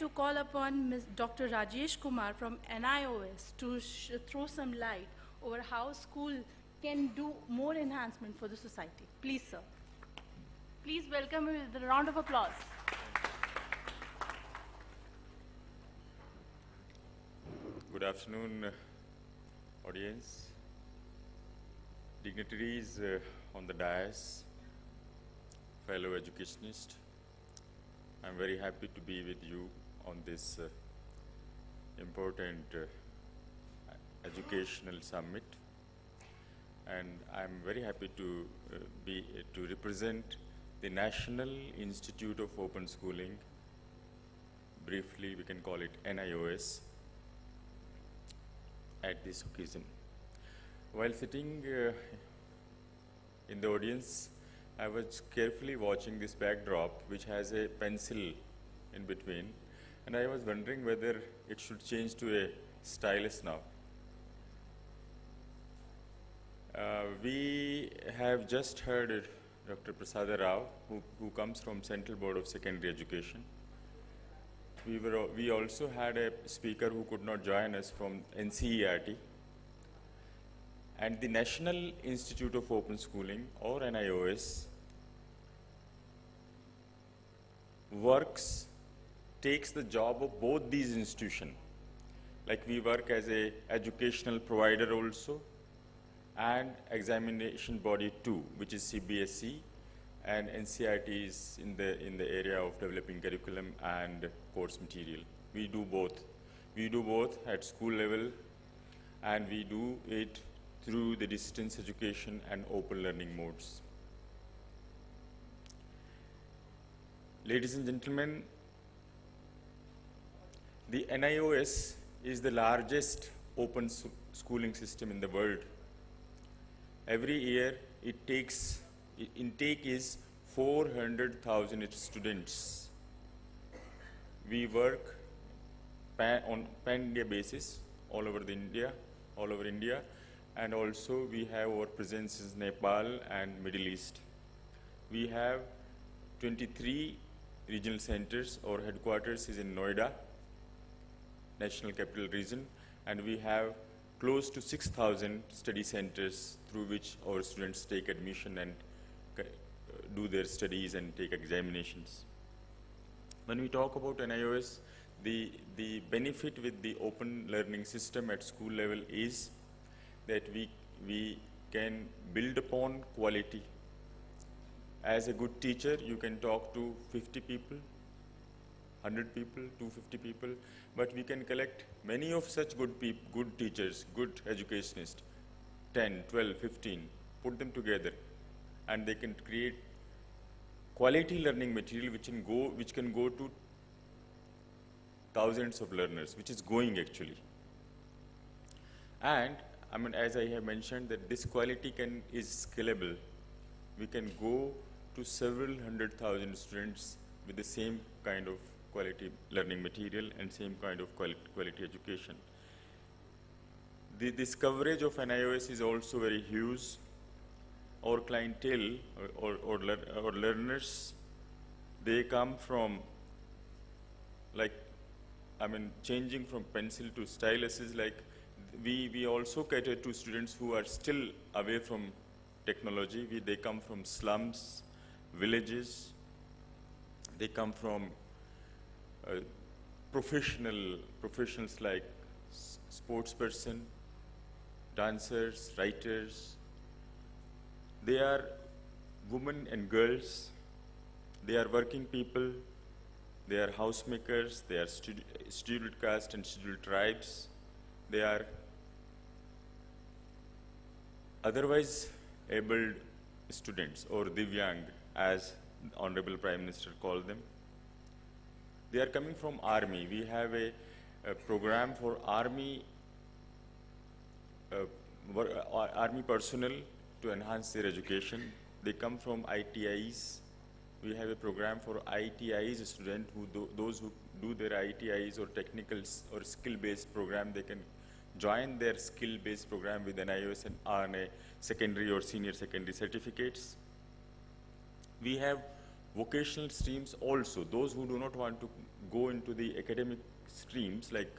to call upon Ms. Dr. Rajesh Kumar from NIOS to throw some light over how school can do more enhancement for the society. Please, sir. Please welcome him with a round of applause. Good afternoon, audience, dignitaries on the dais, fellow educationists. I'm very happy to be with you on this important educational summit, and I'm very happy to represent the National Institute of Open Schooling. Briefly, we can call it NIOS. At this occasion, while sitting in the audience, I was carefully watching this backdrop, which has a pencil in between, and I was wondering whether it should change to a stylus now. We have just heard Dr. Prasada Rao, who comes from Central Board of Secondary Education. We also had a speaker who could not join us from NCERT. And the National Institute of Open Schooling, or NIOS, takes the job of both these institutions. Like we work as an educational provider also, and examination body too, which is CBSE, and NCERT is in the area of developing curriculum and course material. We do both. We do both at school level, and we do it through the distance education and open learning modes. Ladies and gentlemen, the NIOS is the largest open schooling system in the world. Every year, intake is 400,000 students. We work on pan-India basis all over India, and also we have our presence in Nepal and Middle East. We have 23 regional centers. Our headquarters is in Noida, National Capital Region, and we have close to 6,000 study centers through which our students take admission and do their studies and take examinations. When we talk about NIOS, the benefit with the open learning system at school level is that we can build upon quality. As a good teacher, you can talk to 50 people, 100 people, 250 people, but we can collect many of such good teachers, good educationists, 10, 12, 15, put them together, and they can create quality learning material which can go to thousands of learners, which is going actually. And I mean, as I have mentioned, that this quality is scalable. We can go to several 100,000 students with the same kind of quality learning material and same kind of quality education. This coverage of NIOS is also very huge. Our clientele or learners, they come from, like, I mean, changing from pencil to stylus is like, we also cater to students who are still away from technology. They come from slums, villages. They come from professionals like sports person, dancers, writers. They are women and girls. They are working people. They are housemakers. They are scheduled caste and scheduled tribes. They are otherwise abled students, or Divyang, as Honorable Prime Minister called them. They are coming from Army. We have a program for Army personnel to enhance their education. They come from ITIs. We have a program for ITIs students, those who do their ITIs or technical or skill-based program. They can join their skill-based program with NIOS and earn a secondary or senior secondary certificates. We have vocational streams also. Those who do not want to go into the academic streams like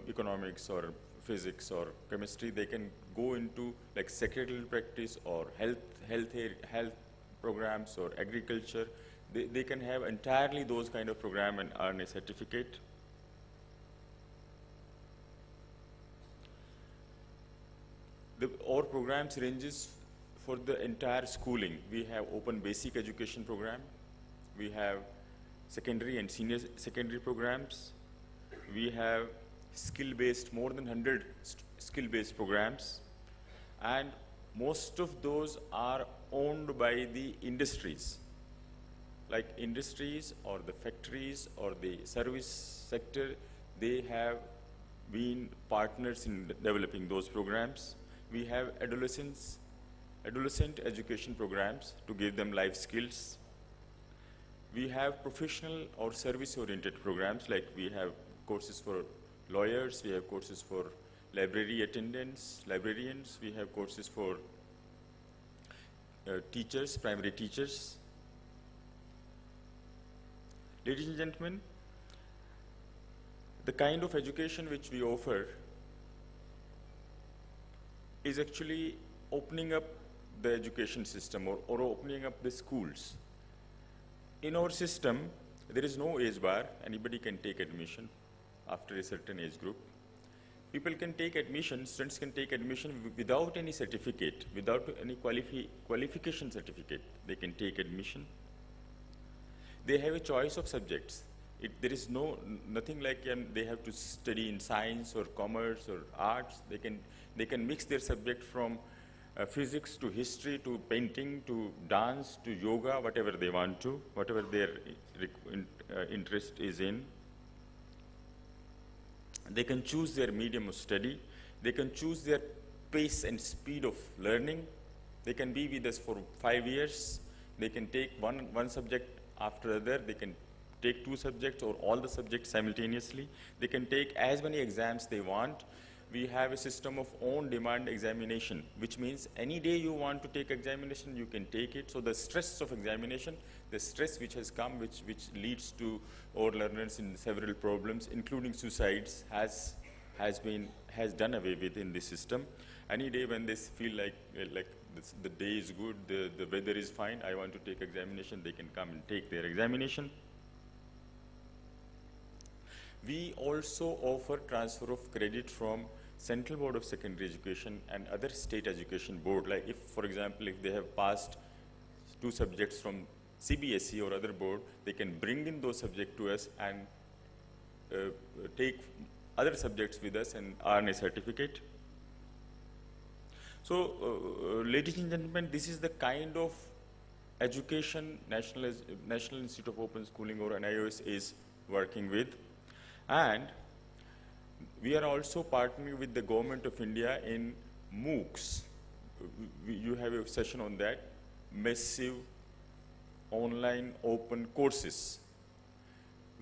economics or physics or chemistry, they can go into like secretarial practice or health programs or agriculture. They can have entirely those kind of program and earn a certificate. Our programs ranges for the entire schooling. We have open basic education program. We have secondary and senior secondary programs. We have skill-based, more than 100 skill-based programs. And most of those are owned by the industries. Like industries or the factories or the service sector, they have been partners in developing those programs. We have adolescent education programs to give them life skills. We have professional or service-oriented programs, like we have courses for lawyers, we have courses for library attendants, librarians, we have courses for teachers, primary teachers. Ladies and gentlemen, the kind of education which we offer is actually opening up the education system or opening up the schools. In our system, there is no age bar. Anybody can take admission after a certain age group. People can take admission, students can take admission without any certificate, without any qualification certificate. They can take admission. They have a choice of subjects. There is nothing like they have to study in science or commerce or arts. They can mix their subject from physics to history to painting to dance to yoga, whatever they want to, whatever their interest is in. They can choose their medium of study. They can choose their pace and speed of learning. They can be with us for 5 years. They can take one subject after other. They can take 2 subjects or all the subjects simultaneously. They can take as many exams they want. We have a system of on-demand examination, which means any day you want to take examination, you can take it. So the stress of examination, the stress which has come, which leads to our learners in several problems, including suicides, has done away with in this system. Any day when they feel like the day is good, the weather is fine, I want to take examination, they can come and take their examination. We also offer transfer of credit from Central Board of Secondary Education and other state education board. Like if, for example, if they have passed 2 subjects from CBSE or other board, they can bring in those subjects to us and take other subjects with us and earn a certificate. So, ladies and gentlemen, this is the kind of education National Institute of Open Schooling or NIOS is working with. And we are also partnering with the Government of India in MOOCs. You have a session on that, massive online open courses,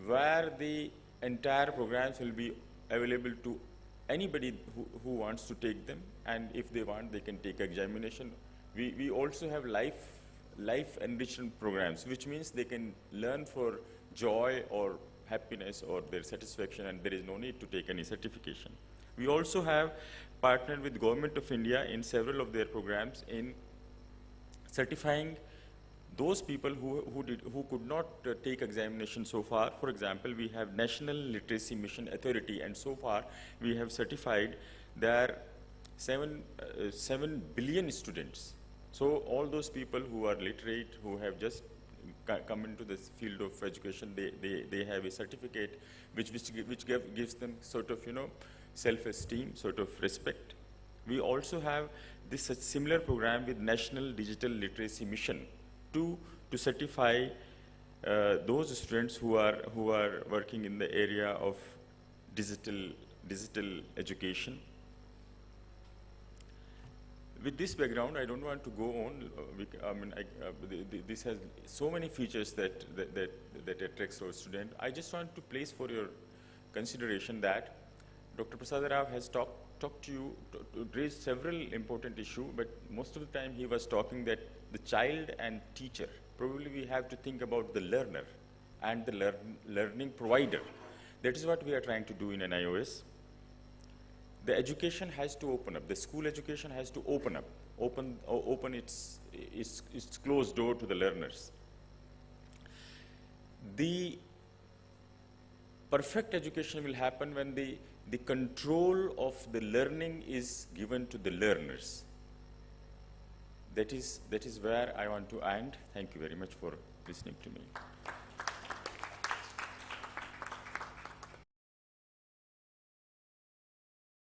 where the entire programs will be available to anybody who wants to take them, and if they want, they can take examination. We also have life enrichment programs, which means they can learn for joy or happiness or their satisfaction, and there is no need to take any certification. We also have partnered with Government of India in several of their programs in certifying those people who could not take examination so far. For example, we have National Literacy Mission Authority, and so far we have certified their 7 billion students. So all those people who are literate, who have just come into this field of education, they have a certificate which gives them sort of, self-esteem, sort of respect. We also have this similar program with National Digital Literacy Mission to certify those students who are working in the area of digital education. With this background, I don't want to go on. This has so many features that attracts our student. I just want to place for your consideration that Dr. Prasad Rao has talked to you, raised several important issues, but most of the time he was talking that the child and teacher, Probably we have to think about the learner and the learning provider. That is what we are trying to do in NIOS. The education has to open up. The school education has to open up, open its closed door to the learners. The perfect education will happen when the control of the learning is given to the learners. That is where I want to end. Thank you very much for listening to me.